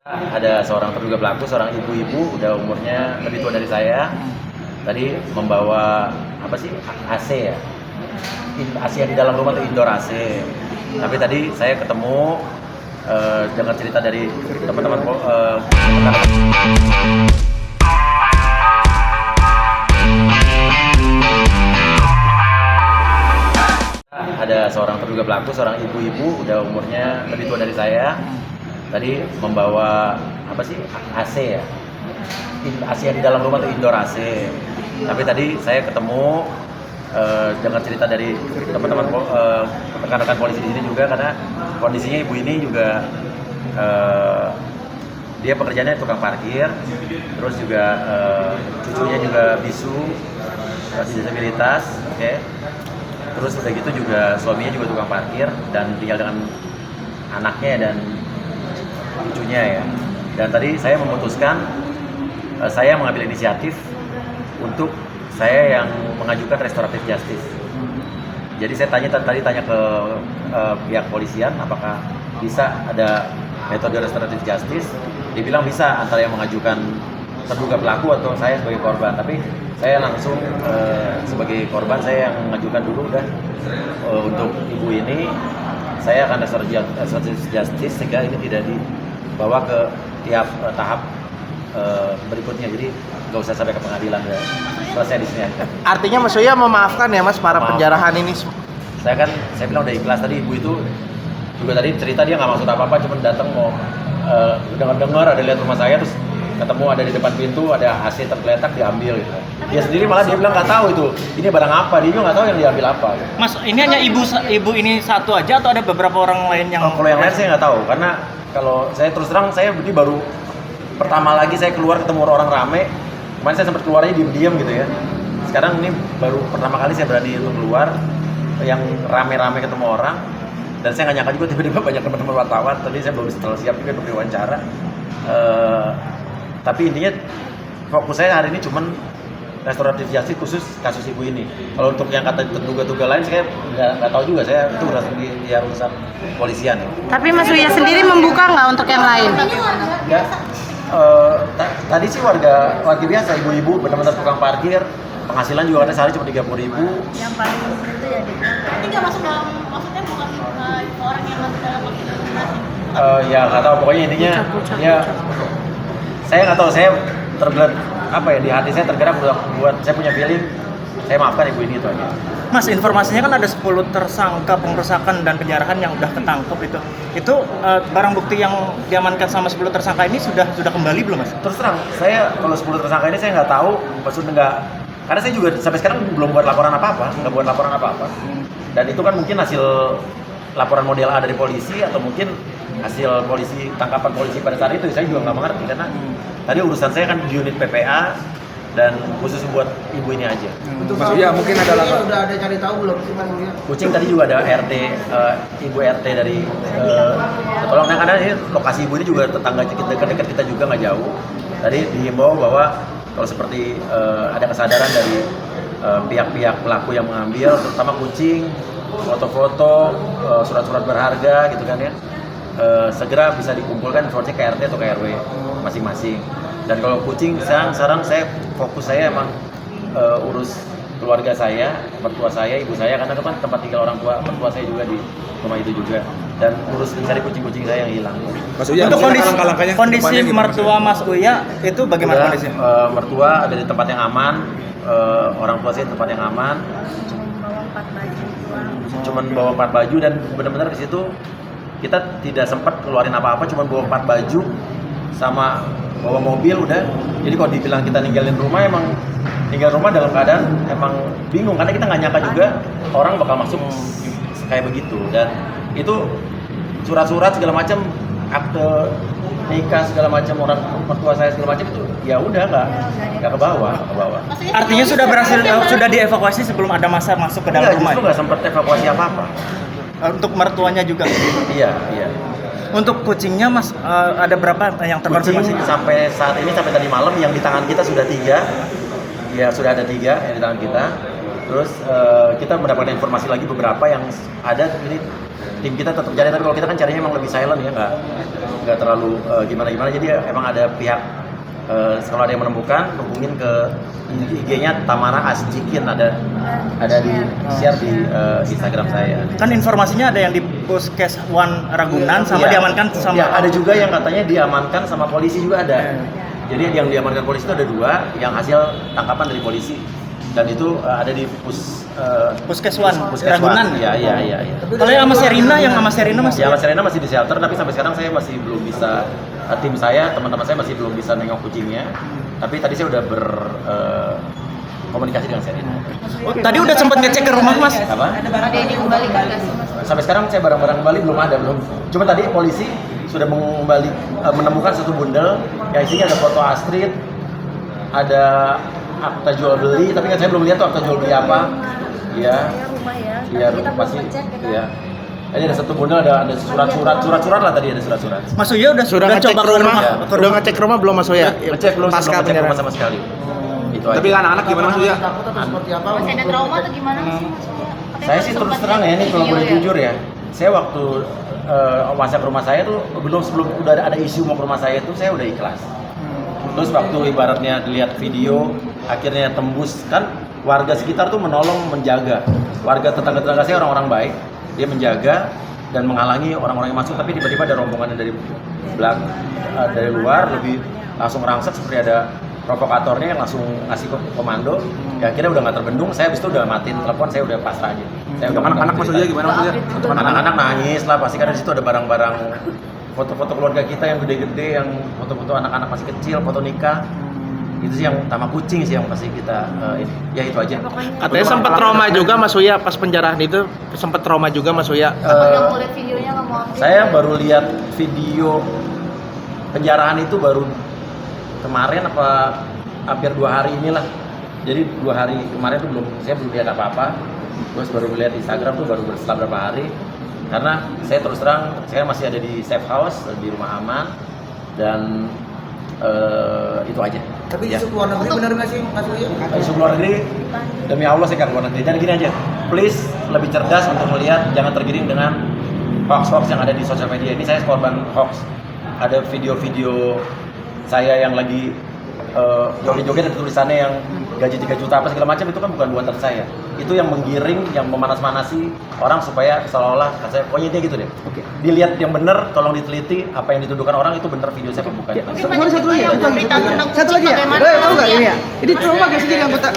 Ada seorang terduga pelaku, seorang ibu-ibu, udah umurnya lebih tua dari saya. Tadi membawa apa sih, AC ya? AC yang di dalam rumah tuh indoor AC. Tapi tadi saya ketemu dengar cerita dari teman-teman ada seorang terduga pelaku, seorang ibu-ibu, udah umurnya lebih tua dari saya. Tadi membawa apa sih, AC ya? AC yang di dalam rumah tuh indoor AC. Tapi tadi saya ketemu dengar cerita dari teman-teman rekan-rekan polisi di sini juga, karena kondisinya ibu ini juga dia pekerjaannya tukang parkir, terus juga cucunya juga bisu disabilitas, oke. Terus udah gitu juga suaminya juga tukang parkir dan tinggal dengan anaknya dan cucunya ya. Dan tadi saya memutuskan, saya mengambil inisiatif untuk saya yang mengajukan restoratif justice. Jadi saya tadi tanya ke pihak polisian apakah bisa ada metode restoratif justice. Dibilang bisa, antara yang mengajukan terduga pelaku atau saya sebagai korban. Tapi saya langsung sebagai korban, saya yang mengajukan dulu. Dan untuk ibu ini saya akan restoratif justice sehingga ini tidak dibawa ke tiap tahap berikutnya. Jadi nggak usah sampai ke pengadilan, ya selesai di sini. Artinya Mas Uya memaafkan ya Mas para penjarahan ini? Saya bilang udah ikhlas. Tadi ibu itu juga tadi cerita dia nggak maksud apa-apa, cuma datang mau dengar ada lihat rumah saya, terus ketemu ada di depan pintu ada AC tergeletak, diambil gitu. Dia sendiri malah dia bilang nggak tahu itu ini barang apa, dia juga nggak tahu yang diambil apa gitu. Mas, ini hanya ibu ini satu aja atau ada beberapa orang lain yang? Kalau yang lain saya nggak tahu, karena kalau saya terus terang saya ini baru pertama lagi saya keluar ketemu orang rame. Kemarin saya sempat keluarnya diem-diem gitu ya. Sekarang ini baru pertama kali saya berani untuk keluar yang rame-rame ketemu orang. Dan saya nggak nyangka juga tiba-tiba banyak teman-teman wartawan. Tadi saya belum setelah siap juga untuk diwawancara. Tapi intinya fokus saya hari ini cuman restoratif justice khusus kasus ibu ini. Kalau untuk yang kata terduga-duga lain saya nggak tahu juga, saya itu urusan polisian. Tapi Mas Uya sendiri membuka nggak untuk yang lain? Ya, tadi sih warga biasa, ibu-ibu benar-benar tukang parkir, penghasilan juga ada sehari cuma 30.000. Yang paling penting itu ya Ini nggak masuk dalam, maksudnya bukan orang yang masuk dalam organisasi. Ya nggak tahu, pokoknya intinya ya saya nggak tahu, saya tergerak apa ya, di hati saya tergerak buat saya punya feeling saya maafkan ibu ini, itu aja. Mas, informasinya kan ada 10 tersangka pengerusakan dan penjarahan yang udah ketangkep itu. Itu barang bukti yang diamankan sama 10 tersangka ini sudah kembali belum, Mas? Terus terang, saya kalau 10 tersangka ini saya nggak tahu, maksudnya nggak, karena saya juga sampai sekarang belum buat laporan apa-apa, nggak buat laporan apa-apa. Dan itu kan mungkin hasil laporan model A dari polisi atau mungkin hasil tangkapan polisi pada saat itu, saya juga nggak mengerti karena tadi urusan saya kan di unit PPA dan khusus buat ibu ini aja. Untuk Mas Uya mungkin ada udah ada cari tahu belum sih Mas Uya? Kucing tadi juga ada RT, ibu RT dari tolong, karena ini lokasi ibu ini juga tetangga dekat kita juga, nggak jauh. Tadi dihimbau bahwa kalau seperti ada kesadaran dari pihak-pihak pelaku yang mengambil, terutama kucing, foto-foto, surat-surat berharga gitu kan ya, segera bisa dikumpulkan informasinya ke RT atau ke RW masing-masing. Dan kalau kucing sekarang saya fokus saya emang urus keluarga saya, mertua saya, ibu saya, karena itu kan tempat tinggal mertua saya juga di rumah itu juga, dan urus mencari kucing-kucing saya yang hilang. Mas Uya, untuk kondisi mertua Mas Uya itu bagaimana kondisinya? Mertua ada di tempat yang aman, orang tua saya di tempat yang aman. Cuman bawa 4 baju dan benar-benar di situ kita tidak sempat keluarin apa-apa, cuma bawa 4 baju sama bawa mobil udah. Jadi kalau dibilang kita ninggalin rumah, emang tinggal rumah dalam keadaan emang bingung, karena kita nggak nyangka juga orang bakal masuk kayak begitu. Dan itu surat-surat segala macam, akte nikah segala macam, orang mertua saya segala macam itu ya udah nggak ke bawah. Artinya sudah berhasil, sudah dievakuasi sebelum ada masa masuk ke dalam rumah. Justru nggak sempat evakuasi apa-apa. Untuk mertuanya juga. Iya. Untuk kucingnya Mas, ada berapa yang terkonfirmasi? Kucing sampai saat ini, sampai tadi malam yang di tangan kita sudah 3. Ya sudah ada 3 yang di tangan kita. Terus kita mendapatkan informasi lagi beberapa yang ada ini tim kita tetap cari, tapi kalau kita kan carinya emang lebih silent ya, nggak terlalu gimana-gimana. Jadi ya, emang ada pihak kalau ada yang menemukan, hubungin ke IG-nya Tamara Asjikin, ada di share di Instagram saya. Kan informasinya ada yang di Puskes One Ragunan sama Iya. diamankan sama Iya, ada juga yang katanya diamankan sama polisi juga ada. Jadi yang diamankan polisi itu ada 2 yang hasil tangkapan dari polisi, dan itu ada di Puskes One Puskes Ragunan. Iya. Kalau yang sama Serina, Mas Ya, Mas Serena masih di shelter, tapi sampai sekarang saya masih belum bisa, tim saya, teman-teman saya masih belum bisa nengok kucingnya. Tapi tadi saya udah berkomunikasi dengan Serena. Tadi udah sempat ngecek ke rumah Mas. Apa? Ada yang dikembalikan nggak sih Mas? Sampai sekarang saya barang-barang kembali belum. Cuma tadi polisi sudah menemukan satu bundel yang isinya ada foto Astrid, ada akta jual beli, tapi kan saya belum lihat tuh akta jual beli apa. Iya. Iya, pasti. Iya. Tadi ada satu bundel, ada surat-surat lah tadi, ada surat-surat. Mas Uya udah ngecek coba ke rumah. Ya. Udah ngecek rumah belum Mas Uya? Ngecek belum, Pasca ngecek rumah penyerahan. sama sekali. Itu Tapi aja. anak-anak gimana Mas Uya? Masih Masih ada trauma atau gimana sih Mas? Katanya Saya sih terus sempat terang ya, ini kalau boleh video jujur ya, saya waktu masa ke rumah saya tuh sebelum udah ada isu mau ke rumah saya tuh saya udah ikhlas. Terus waktu ibaratnya dilihat video, akhirnya tembus, kan warga sekitar tuh menolong, menjaga. Warga tetangga-tetangga saya orang-orang baik, dia menjaga dan menghalangi orang-orang yang masuk, tapi tiba-tiba ada rombongan dari belakang, dari luar lebih langsung rangsek, seperti ada provokatornya yang langsung ngasih komando. Ya akhirnya udah nggak terbendung, saya habis itu udah matiin telepon, saya udah pasrah aja. Saya udah Anak-anak Mas Uya gimana Mas Uya? Untuk anak-anak nangis lah pasti, karena di situ ada barang-barang foto-foto keluarga kita yang gede-gede, yang foto-foto anak-anak masih kecil, foto nikah. Itu sih yang sama kucing sih yang pasti kita ya itu aja. Katanya sempat trauma juga Mas Uya pas penjarahan itu, sempat trauma juga Mas Uya. Yang mau lihat videonya nggak mau update. Saya baru lihat video penjarahan itu baru kemarin apa hampir 2 hari inilah. Jadi 2 hari kemarin tuh saya belum lihat apa-apa. Terus baru lihat Instagram tuh baru setelah berapa hari. Karena saya terus terang saya masih ada di safe house, di rumah aman, dan itu aja. Tapi Ya. isu luar negeri benar nggak sih Mas Uya? Isu luar negeri, demi Allah saya nggak keluar negeri. Dan gini aja, please lebih cerdas untuk melihat, jangan tergiring dengan hoax-hoax yang ada di sosial media. Ini saya korban hoax. Ada video-video saya yang lagi joget-joget, ada tulisannya yang gaji 3 juta apa segala macam, itu kan bukan buatan saya. Itu yang menggiring, yang memanas-manasi orang supaya seolah-olah saya, pokoknya dia gitu deh. Oke. Dilihat yang benar, tolong diteliti apa yang dituduhkan orang itu benar video saya apa bukan. Satu lagi ya. Satu lagi ya. Tahu nggak ini ya? Ini trauma gak sih jadi anggota?